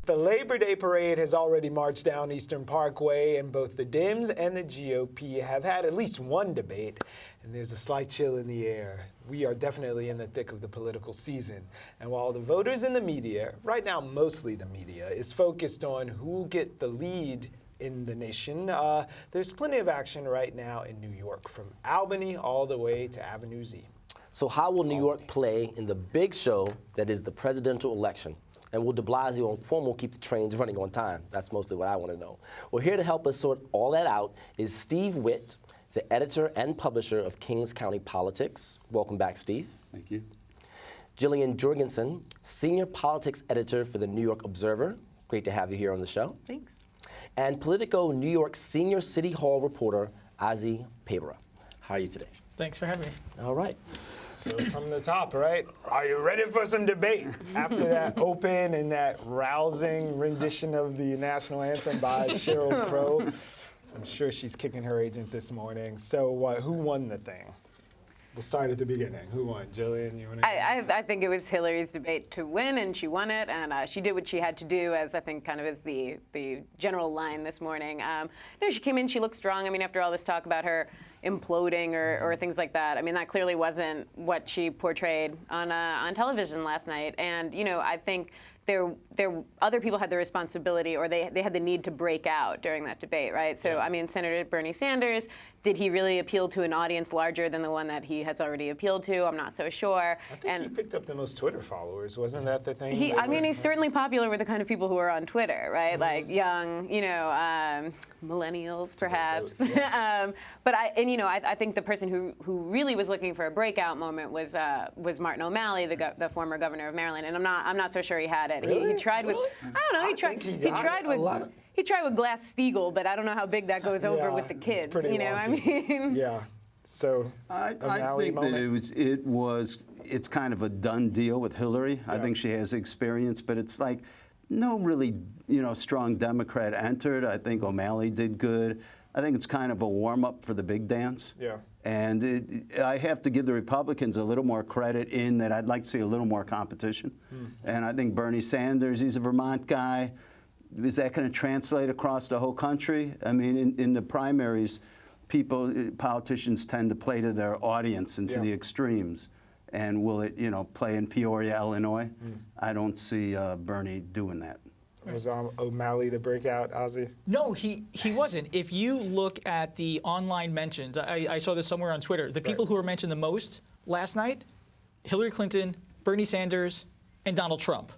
The Labor Day parade has already marched down Eastern Parkway, and both the Dems and the GOP have had at least one debate, and there's a slight chill in the air. We are definitely in the thick of the political season, and while the voters and the media, right now mostly the media, is focused on who will get the lead in the nation, there's plenty of action right now in New York, from Albany all the way to Avenue Z. So how will New York play in the big show that is the presidential election? And will de Blasio and Cuomo keep the trains running on time? That's mostly what I want to know. Well, here to help us sort all that out is Steve Witt, the editor and publisher of Kings County Politics. Welcome back, Steve. Thank you. Jillian Jorgensen, senior politics editor for the New York Observer. Great to have you here on the show. Thanks. And Politico New York senior City Hall reporter, Ozzy Pabra. How are you today? Thanks for having me. All right. So from the top, right? Are you ready for some debate? After that open and that rousing rendition of the national anthem by Sheryl Crow, I'm sure she's kicking her agent this morning. So who won the thing? We'll start at the beginning. Who won? Jillian, you want to go? I think it was Hillary's debate to win, and she won it, and she did what she had to do, as I think kind of is the general line this morning. She came in, she looked strong. I mean, after all this talk about her imploding or things like that, I mean, that clearly wasn't what she portrayed on television last night. And, I think other people had the responsibility, or they had the need to break out during that debate, right? So, I mean, Senator Bernie Sanders, did he really appeal to an audience larger than the one that he has already appealed to? I'm not so sure. I think he picked up the most Twitter followers. Wasn't that the thing? He's certainly popular with the kind of people who are on Twitter, right? Mm-hmm. Like young, millennials, perhaps. But I think the person who really was looking for a breakout moment was Martin O'Malley, the former governor of Maryland, and I'm not so sure he had it. Really? He tried with he tried with Glass-Steagall, but I don't know how big that goes over with the kids. It's pretty wonky. Yeah. So I think that it's kind of a done deal with Hillary. Yeah. I think she has experience, but it's like no really strong Democrat entered. I think O'Malley did good. I think it's kind of a warm-up for the big dance. Yeah. And I have to give the Republicans a little more credit in that I'd like to see a little more competition. And I think Bernie Sanders, he's a Vermont guy. Is that going to translate across the whole country? I mean, in the primaries, politicians tend to play to their audience and to the extremes. And will it, play in Peoria, Illinois? I don't see Bernie doing that. Was O'Malley the breakout, Ozzy? No, he wasn't. If you look at the online mentions, I saw this somewhere on Twitter, the people who were mentioned the most last night, Hillary Clinton, Bernie Sanders, and Donald Trump,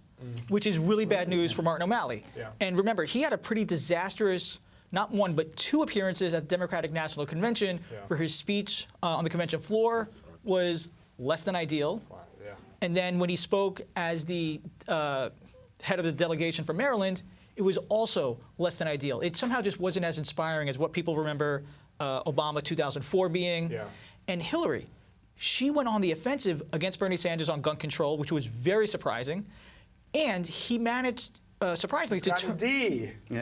which is really bad news for Martin O'Malley. Yeah. And remember, he had a pretty disastrous, not one, but two appearances at the Democratic National Convention where his speech on the convention floor was less than ideal. Yeah. And then when he spoke as the head of the delegation from Maryland, it was also less than ideal. It somehow just wasn't as inspiring as what people remember Obama 2004 being. Yeah. And Hillary, she went on the offensive against Bernie Sanders on gun control, which was very surprising. And he managed, surprisingly,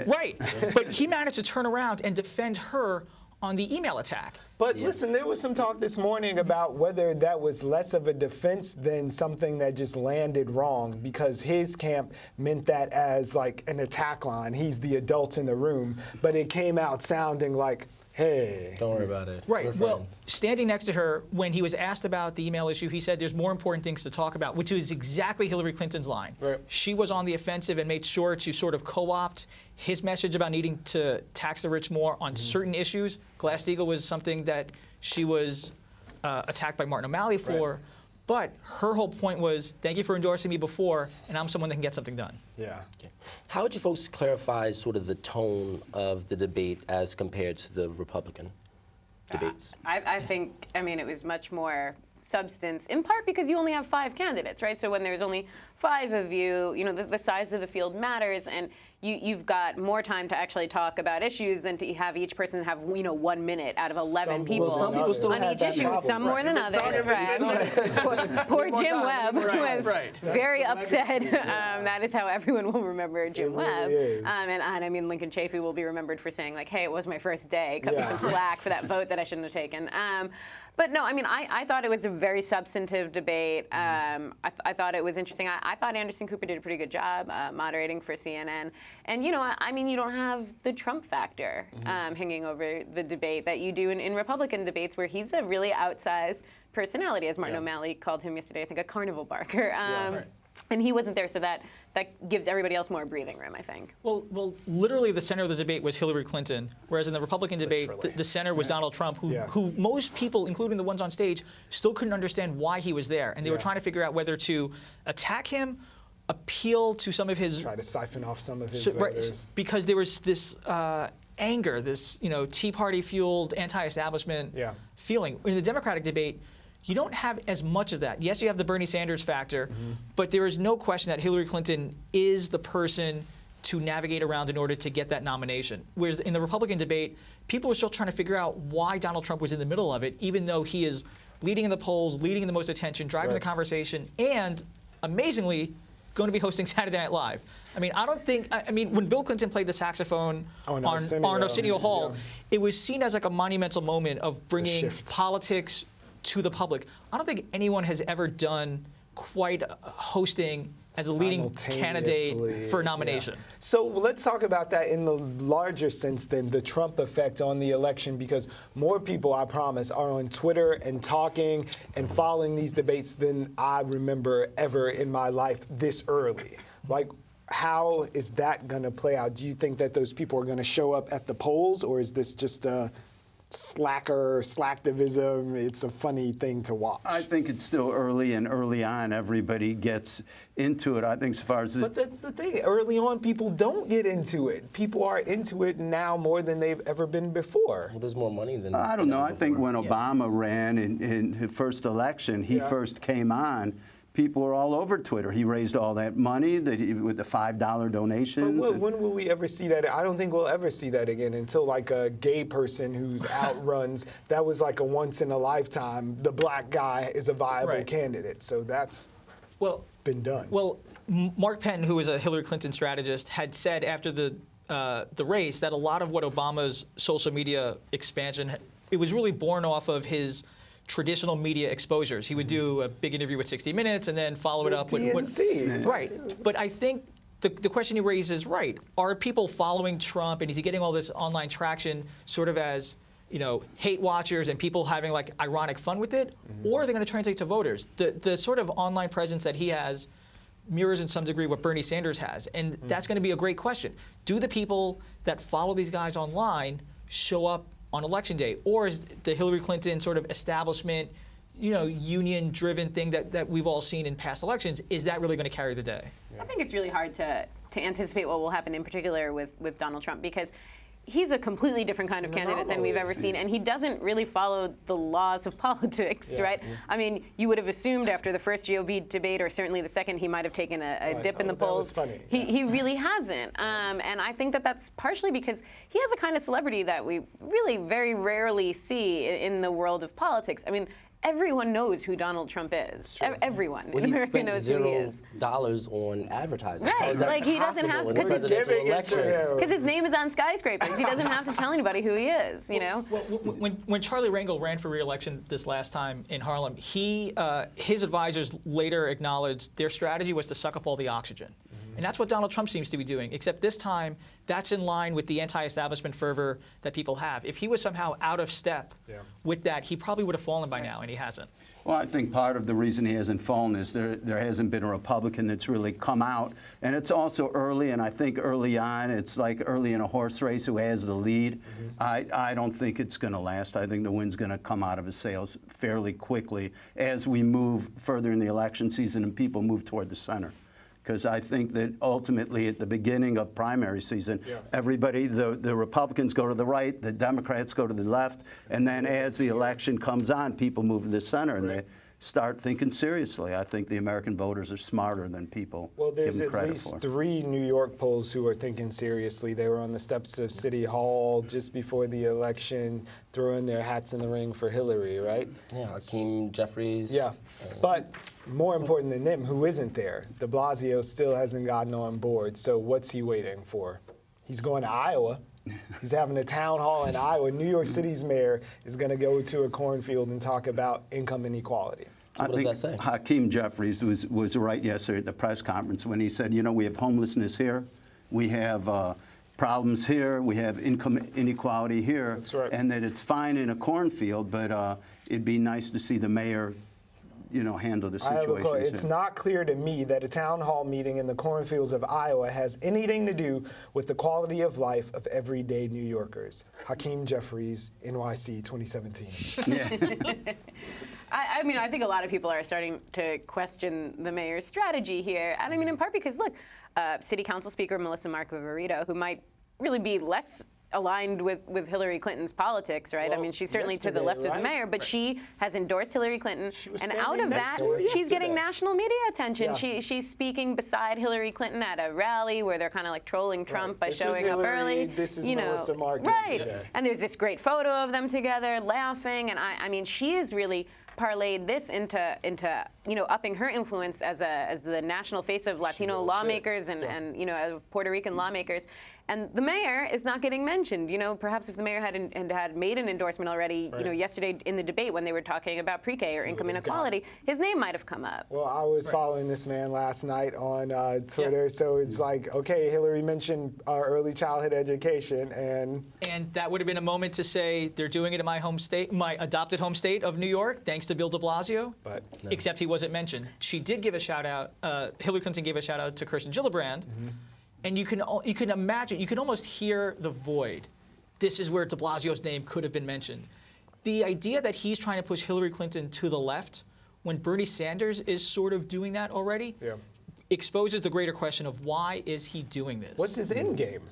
Right. But he managed to turn around and defend her on the email attack. But listen, there was some talk this morning about whether that was less of a defense than something that just landed wrong, because his camp meant that as like an attack line. He's the adult in the room, but it came out sounding like, hey. Don't worry about it. Right. Well, standing next to her, when he was asked about the email issue, he said there's more important things to talk about, which is exactly Hillary Clinton's line. Right. She was on the offensive and made sure to sort of co-opt his message about needing to tax the rich more on certain issues. Glass-Steagall was something that she was attacked by Martin O'Malley for. Right. But her whole point was, thank you for endorsing me before, and I'm someone that can get something done. Yeah. Okay. How would you folks clarify sort of the tone of the debate as compared to the Republican debates? I think, it was much more substance, in part because you only have 5 candidates, right? So when there's only 5 of you, the size of the field matters, and you've got more time to actually talk about issues than to have each person have 1 minute out of 11 people some people still on have each that issue. problem. Some more than others, right? Poor Jim Webb, who was very upset. That is how everyone will remember Jim Webb. And Lincoln Chafee will be remembered for saying, like, hey, it was my first day. Cut me some slack for that vote that I shouldn't have taken. But no, I mean, I thought it was a very substantive debate. I thought it was interesting. I thought Anderson Cooper did a pretty good job moderating for CNN. And, you know, I mean, you don't have the Trump factor hanging over the debate that you do in Republican debates, where he's a really outsized personality, as Martin O'Malley called him yesterday, I think a carnival barker. And he wasn't there, so that gives everybody else more breathing room, I think. Well, literally the center of the debate was Hillary Clinton, whereas in the Republican debate, the center was Donald Trump, who most people, including the ones on stage, still couldn't understand why he was there. And they were trying to figure out whether to attack him, appeal to some of his... Try to siphon off some of his voters. Right, because there was this anger, this Tea Party-fueled anti-establishment feeling. In the Democratic debate, you don't have as much of that. Yes, you have the Bernie Sanders factor, but there is no question that Hillary Clinton is the person to navigate around in order to get that nomination. Whereas in the Republican debate, people are still trying to figure out why Donald Trump was in the middle of it, even though he is leading in the polls, leading in the most attention, driving the conversation, and amazingly, going to be hosting Saturday Night Live. I mean, when Bill Clinton played the saxophone on Arsenio Hall, it was seen as like a monumental moment of bringing politics to the public. I don't think anyone has ever done quite hosting as a leading candidate for a nomination. So let's talk about that in the larger sense than the Trump effect on the election, because more people, I promise, are on Twitter and talking and following these debates than I remember ever in my life this early. Like, how is that going to play out? Do you think that those people are going to show up at the polls, or is this just a slacktivism? It's a funny thing to watch. I think it's still early, and early on, everybody gets into it. I think as far as But that's the thing. Early on, people don't get into it. People are into it now more than they've ever been before. Well, there's more money than... I don't know. I think when Obama ran in his first election, he first came on, people were all over Twitter. He raised all that money with the $5 donations. But when will we ever see that? I don't think we'll ever see that again until like a gay person who's outruns. That was like a once in a lifetime. The black guy is a viable candidate. So that's been done. Well, Mark Penn, who is a Hillary Clinton strategist, had said after the race that a lot of what Obama's social media expansion, it was really born off of his traditional media exposures. He would do a big interview with 60 Minutes and then follow it up with DNC. Right. But I think the question you raise is right. Are people following Trump, and is he getting all this online traction sort of as, hate watchers and people having like ironic fun with it? Or are they going to translate to voters? The sort of online presence that he has mirrors in some degree what Bernie Sanders has. And that's going to be a great question. Do the people that follow these guys online show up on election day? Or is the Hillary Clinton sort of establishment, union-driven thing that we've all seen in past elections, is that really going to carry the day? I think it's really hard to anticipate what will happen in particular with Donald Trump, because he's a completely different kind of candidate than we've ever seen, and he doesn't really follow the laws of politics, right? I mean, you would have assumed after the first GOP debate, or certainly the second, he might have taken a dip in the polls. That was funny. He really hasn't, and I think that's partially because he has a kind of celebrity that we really very rarely see in the world of politics. I mean, everyone knows who Donald Trump is. Everyone in America knows who he is. $0 on advertising. Right, How is that like he doesn't have to, because his name is on skyscrapers. He doesn't have to tell anybody who he is. Well, when Charlie Rangel ran for re-election this last time in Harlem, his advisors later acknowledged their strategy was to suck up all the oxygen. And that's what Donald Trump seems to be doing, except this time, that's in line with the anti-establishment fervor that people have. If he was somehow out of step with that, he probably would have fallen by now, and he hasn't. Well, I think part of the reason he hasn't fallen is there hasn't been a Republican that's really come out. And it's also early, and I think early on, it's like early in a horse race who has the lead. I don't think it's going to last. I think the wind's going to come out of his sails fairly quickly as we move further in the election season and people move toward the center. Because I think that ultimately at the beginning of primary season, everybody, the Republicans go to the right, the Democrats go to the left, and then as the election comes on, people move to the center and they start thinking seriously. I think the American voters are smarter than people give them credit for. Well, there's at least 3 New York polls who are thinking seriously. They were on the steps of City Hall just before the election, throwing their hats in the ring for Hillary, right? Yeah, Hakeem Jeffries. Yeah, but more important than them, who isn't there? De Blasio still hasn't gotten on board, so what's he waiting for? He's going to Iowa. He's having a town hall in Iowa. New York City's mayor is going to go to a cornfield and talk about income inequality. So what does that say? Hakeem Jeffries was right yesterday at the press conference when he said, you know, we have homelessness here, we have problems here, we have income inequality here, That's right. and that it's fine in a cornfield, but it'd be nice to see the mayor, you know, handle the I have a situation. quote. It's not clear to me that a town hall meeting in the cornfields of Iowa has anything to do with the quality of life of everyday New Yorkers. Hakeem Jeffries, NYC 2017. I mean, I think a lot of people are starting to question the mayor's strategy here. And I mean, in part because, look, City Council Speaker Melissa Marco-Verito, who might really be less aligned with Hillary Clinton's politics, right? Well, I mean, she's certainly to the yesterday, left of the right? mayor, but she has endorsed Hillary Clinton. was And standing out of next that, to her she's getting yesterday. national media attention. Yeah. She's speaking beside Hillary Clinton at a rally where they're kind of like trolling Trump by This is showing up Hillary, early. this is you know, Melissa Marcus right? today. And there's this great photo of them together laughing, and I mean, she is really parlayed this into you know, upping her influence as the national face of Latino really should. lawmakers and you know, as Puerto Rican lawmakers. And the mayor is not getting mentioned. You know, perhaps if the mayor had made an endorsement already, you know, Right. yesterday in the debate when they were talking about pre-K or income would've got inequality, his name might have come up. Well, I was following this man last night on Twitter, so it's like, okay, Hillary mentioned early childhood education, and And that would have been a moment to say they're doing it in my home state, my adopted home state of New York, thanks to Bill de Blasio. But Except he wasn't mentioned. She did give a shout out. Hillary Clinton gave a shout out to Kirsten Gillibrand, and you can imagine, you can almost hear the void. This is where de Blasio's name could have been mentioned. The idea that he's trying to push Hillary Clinton to the left when Bernie Sanders is sort of doing that already yeah. exposes the greater question of why is he doing this? What's his end game?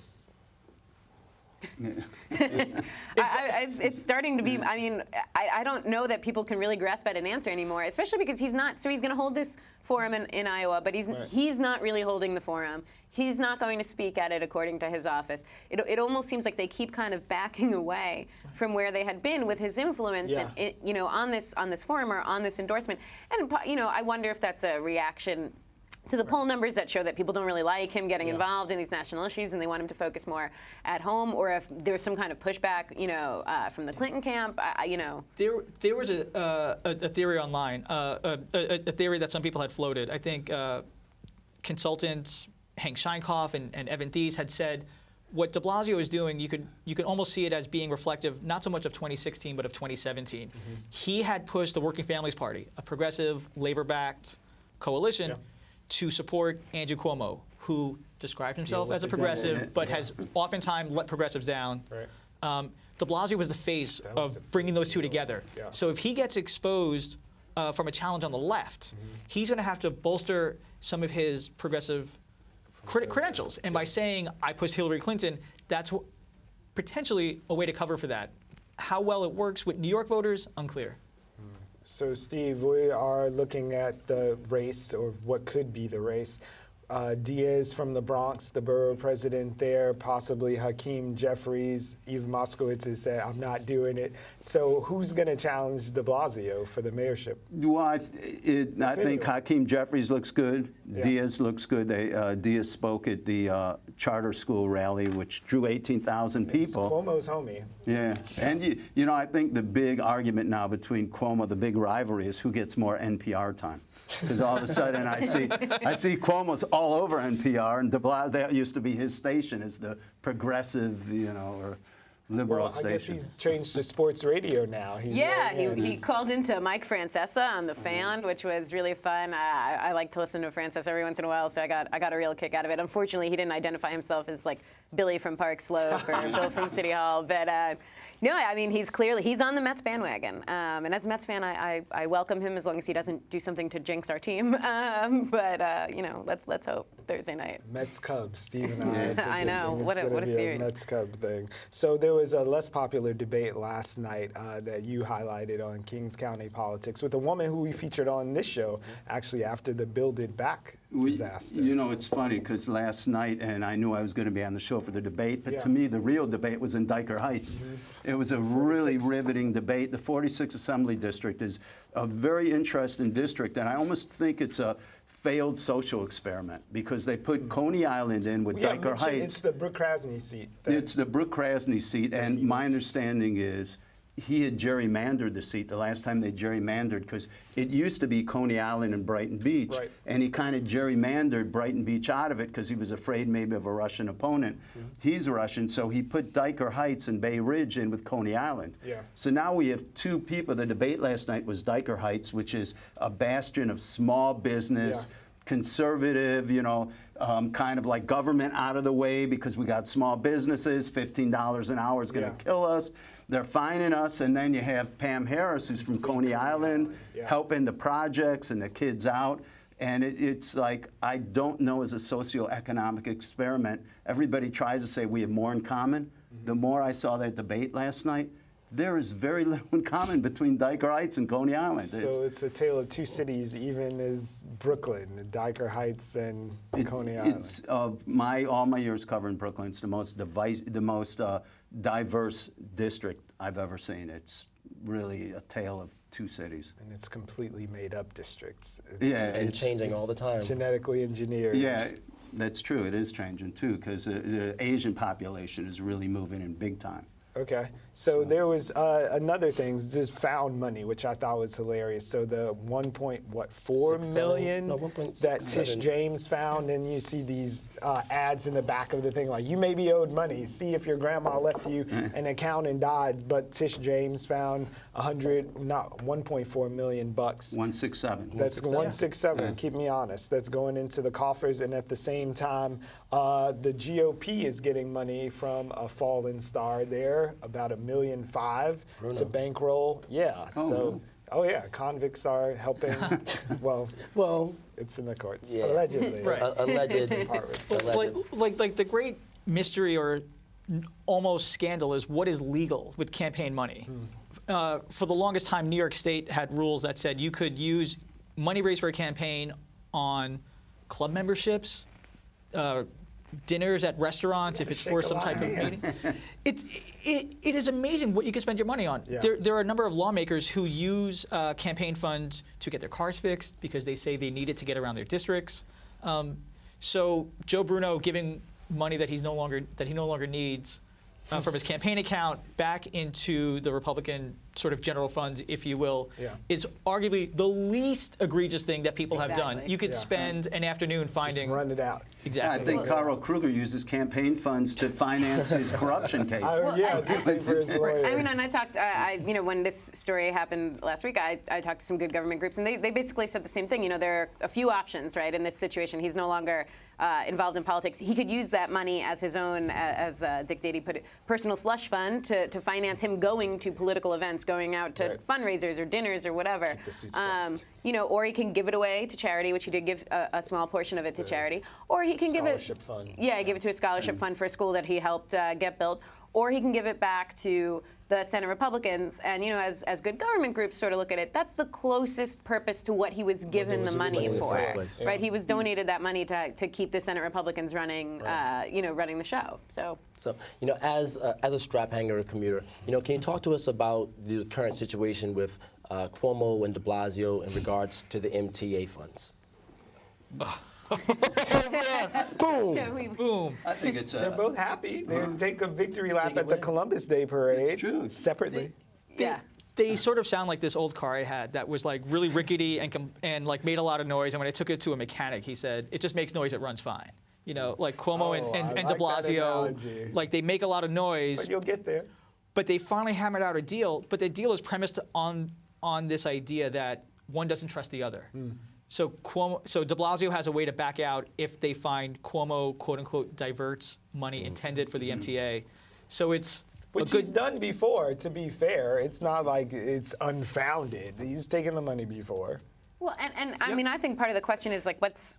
It's starting to be, I mean, I don't know that people can really grasp at an answer anymore, especially because he's not, so he's going to hold this forum in Iowa, but he's not really holding the forum. He's not going to speak at it according to his office. It almost seems like they keep kind of backing away from where they had been with his influence, Yeah. you know, on this forum or on this endorsement. And, you know, I wonder if that's a reaction to the poll numbers that show that people don't really like him getting involved in these national issues and they want him to focus more at home, or if there's some kind of pushback, you know, from the Clinton camp, you know. There was a theory online, a theory that some people had floated. I think consultants Hank Scheinkoff and Evan Thies had said what de Blasio is doing, you could almost see it as being reflective not so much of 2016 but of 2017. He had pushed the Working Families Party, a progressive labor-backed coalition, to support Andrew Cuomo, who described himself with as a the progressive devil. but has oftentimes let progressives down. Right. De Blasio was the face was of bringing those two together. Yeah. So if he gets exposed from a challenge on the left, he's going to have to bolster some of his progressive credentials. And by saying, I pushed Hillary Clinton, that's potentially a way to cover for that. How well it works with New York voters, unclear. So, Steve, we are looking at the race, or what could be the race. Diaz from the Bronx, the borough president there, possibly Hakeem Jeffries. Eve Moskowitz has said, I'm not doing it. So who's going to challenge de Blasio for the mayorship? Well, I think Hakeem Jeffries looks good. Yeah. Diaz looks good. Diaz spoke at the charter school rally, which drew 18,000 It's people. Cuomo's homie. Yeah, and you know, I think the big argument now between Cuomo, the big rivalry, is who gets more NPR time. Because all of a sudden I see Cuomo's all over NPR, and de Blasio, that used to be his station, is the progressive, you know, or liberal Well, I guess station. he's changed to sports radio now. He's Yeah, right in. he called into Mike Francesa on The Fan, which was really fun. I like to listen to Francesa every once in a while, so I got a real kick out of it. Unfortunately, he didn't identify himself as like Billy from Park Slope or Bill from City Hall, but no, I mean, he's on the Mets bandwagon. And as a Mets fan, I welcome him as long as he doesn't do something to jinx our team. But you know, let's hope Thursday night. Mets Cubs, Steve and I. I know. What a series. Mets Cubs thing. So there was a less popular debate last night that you highlighted on Kings County politics with a woman who we featured on this show actually after the Build It Back disaster. You know, it's funny because last night, and I knew I was going to be on the show for the debate, but Yeah. to me, the real debate was in Diker Heights. It was a really 46th. riveting debate. The 46th Assembly District is a very interesting district, and I almost think it's a failed social experiment because they put Coney Island in with Yeah, Dyker mention Heights. it's the Brooke Krasny seat. It's the Brooke Krasny seat, and my understanding is he had gerrymandered the seat the last time they gerrymandered, because it used to be Coney Island and Brighton Beach, Right. and he kind of gerrymandered Brighton Beach out of it because he was afraid maybe of a Russian opponent. He's Russian, so he put Dyker Heights and Bay Ridge in with Coney Island. Yeah. So now we have two people. The debate last night was Dyker Heights, which is a bastion of small business, Yeah. conservative, kind of like government out of the way because we got small businesses, $15 an hour is going to Yeah. kill us. They're fining us, and then you have Pam Harris, who's from Coney Island, Yeah. helping the projects and the kids out. And it's like, I don't know, as a socioeconomic experiment, everybody tries to say we have more in common. The more I saw that debate last night, there is very little in common between Dyker Heights and Coney Island. So it's a tale of two cities, even as Brooklyn, Dyker Heights and Coney Island. It's all my years covering Brooklyn. It's the most diverse district I've ever seen. It's really a tale of two cities. And it's completely made up districts. It's Yeah, And changing all the time. genetically engineered. Yeah, that's true. It is changing too, because the Asian population is really moving in big time. Okay. So there was another thing, this found money, which I thought was hilarious. So the 1.4 6, million 7, no, 1.6, that Tish 7. James found, and you see these ads in the back of the thing like, you may be owed money. See if your grandma left you an account and died. But Tish James found 1.4 million bucks. 167. That's 167. Keep me honest. That's going into the coffers, and at the same time, the GOP is getting money from a fallen star there, about $1.5 million to bankroll. Yeah. Oh yeah, convicts are helping. well, it's in the courts Yeah. allegedly. Right. Alleged. Departments. Like the great mystery or almost scandal is what is legal with campaign money. For the longest time, New York State had rules that said you could use money raised for a campaign on club memberships, dinners at restaurants, if it's for some type of meeting. It is amazing what you can spend your money on. Yeah. There are a number of lawmakers who use campaign funds to get their cars fixed because they say they need it to get around their districts. So Joe Bruno giving money that he no longer needs from his campaign account back into the Republican sort of general fund, if you will, Yeah. is arguably the least egregious thing that people have done. Exactly. You could Yeah. spend an afternoon Just finding run it out. I exactly. think Carl Kruger uses campaign funds to finance his corruption case. To pay for his lawyer. I mean, and I talked, when this story happened last week, I talked to some good government groups, and they basically said the same thing. There are a few options, right, in this situation. He's no longer involved in politics. He could use that money as his own, as Dick Dady put it, personal slush fund to finance him going to political events, going out to Right. fundraisers or dinners or whatever. Keep the suits pressed. Or he can give it away to charity, which he did give a small portion of it to charity, or he can give it. Scholarship fund. Yeah, give it to a scholarship fund for a school that he helped get built, or he can give it back to the Senate Republicans. And as good government groups sort of look at it, that's the closest purpose to what he was given the money originally in the for, first place. right? He was donated that money to keep the Senate Republicans running, running the show. So. So, as a strap hanger commuter, can you talk to us about the current situation with Cuomo and de Blasio in regards to the MTA funds? Boom. Yeah, Boom. I think it's They're both happy. They take a victory lap at the Columbus Day parade. It's true. Separately. yeah. They sort of sound like this old car I had that was like really rickety and like made a lot of noise. And when I took it to a mechanic, he said it just makes noise. It runs fine. Like Cuomo Oh, I and like de that Blasio, analogy. like they make a lot of noise. But you'll get there. But they finally hammered out a deal. But the deal is premised on this idea that one doesn't trust the other. So de Blasio has a way to back out if they find Cuomo, quote unquote, diverts money intended for the MTA. So it's Which he's done before, to be fair. It's not like it's unfounded. He's taken the money before. Well, and I mean, I think part of the question is like, what's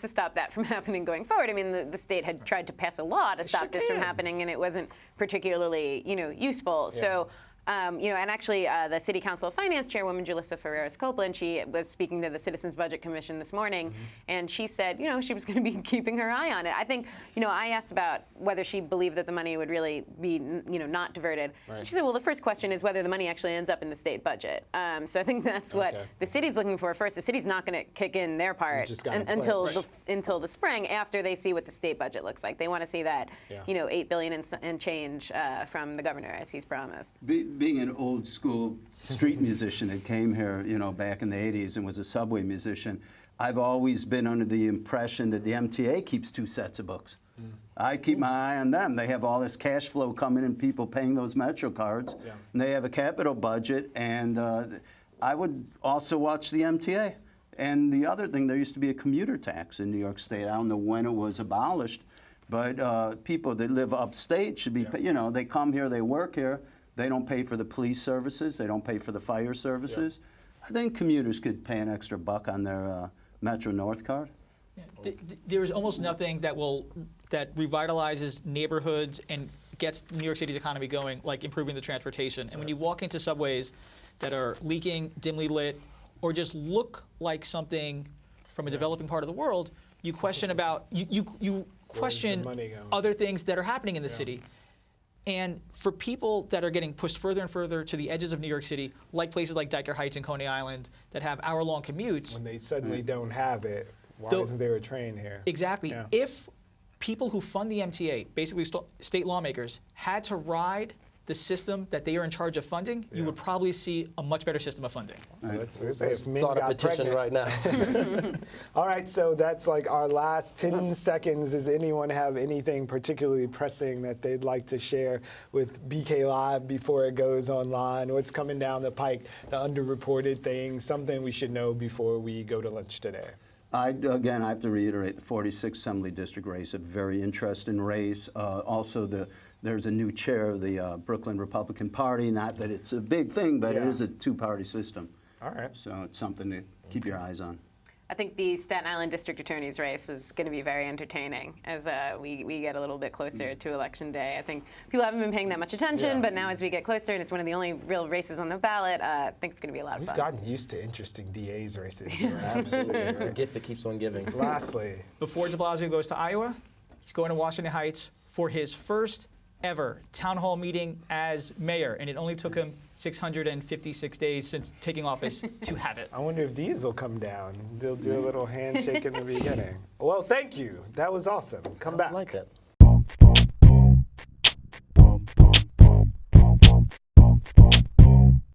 to stop that from happening going forward? I mean, the state had tried to pass a law to stop shook this from hands. happening, and it wasn't particularly, useful. Yeah. So, And actually, the City Council Finance Chairwoman, Julissa Ferreras-Copeland, she was speaking to the Citizens Budget Commission this morning, and she said, she was going to be keeping her eye on it. I think, I asked about whether she believed that the money would really be, not diverted. Right. She said, well, the first question is whether the money actually ends up in the state budget. So I think that's what the city's looking for first. The city's not going to kick in their part until the spring, after they see what the state budget looks like. They want to see that, $8 billion and change from the governor, as he's promised. Being an old school street musician that came here, back in the 80s and was a subway musician, I've always been under the impression that the MTA keeps 2 sets of books. I keep my eye on them. They have all this cash flow coming in, people paying those Metro cards, and they have a capital budget, and I would also watch the MTA. And the other thing, there used to be a commuter tax in New York State. I don't know when it was abolished, but people that live upstate should be, they come here, they work here, they don't pay for the police services, they don't pay for the fire services. I think commuters could pay an extra buck on their Metro North card. Yeah. There is almost nothing that revitalizes neighborhoods and gets New York City's economy going, like improving the transportation. And when you walk into subways that are leaking, dimly lit, or just look like something from a developing part of the world, you question about you question other things that are happening in the city. And for people that are getting pushed further and further to the edges of New York City, like places like Dyker Heights and Coney Island that have hour-long commutes. When they suddenly don't have it, why isn't there a train here? Exactly. Yeah. If people who fund the MTA, basically state lawmakers, had to ride the system that they are in charge of funding, you would probably see a much better system of funding. Start a petition right now. All right, so that's like our last 10 seconds. Does anyone have anything particularly pressing that they'd like to share with BK Live before it goes online? What's coming down the pike, the underreported things, something we should know before we go to lunch today? Again, I have to reiterate, the 46th Assembly District race, a very interesting race. Also, there's a new chair of the Brooklyn Republican Party. Not that it's a big thing, but it is a 2-party system. All right. So it's something to keep your eyes on. I think the Staten Island District Attorney's race is going to be very entertaining as we get a little bit closer to Election Day. I think people haven't been paying that much attention, but now as we get closer, and it's one of the only real races on the ballot, I think it's going to be a lot of fun. We've gotten used to interesting DA's races. Absolutely. A gift that keeps on giving. Lastly. Before de Blasio goes to Iowa, he's going to Washington Heights for his first ever town hall meeting as mayor, and it only took him 656 days since taking office to have it. I wonder if these will come down. They'll do a little handshake in the beginning. Well, thank you. That was awesome. Come back. I like that.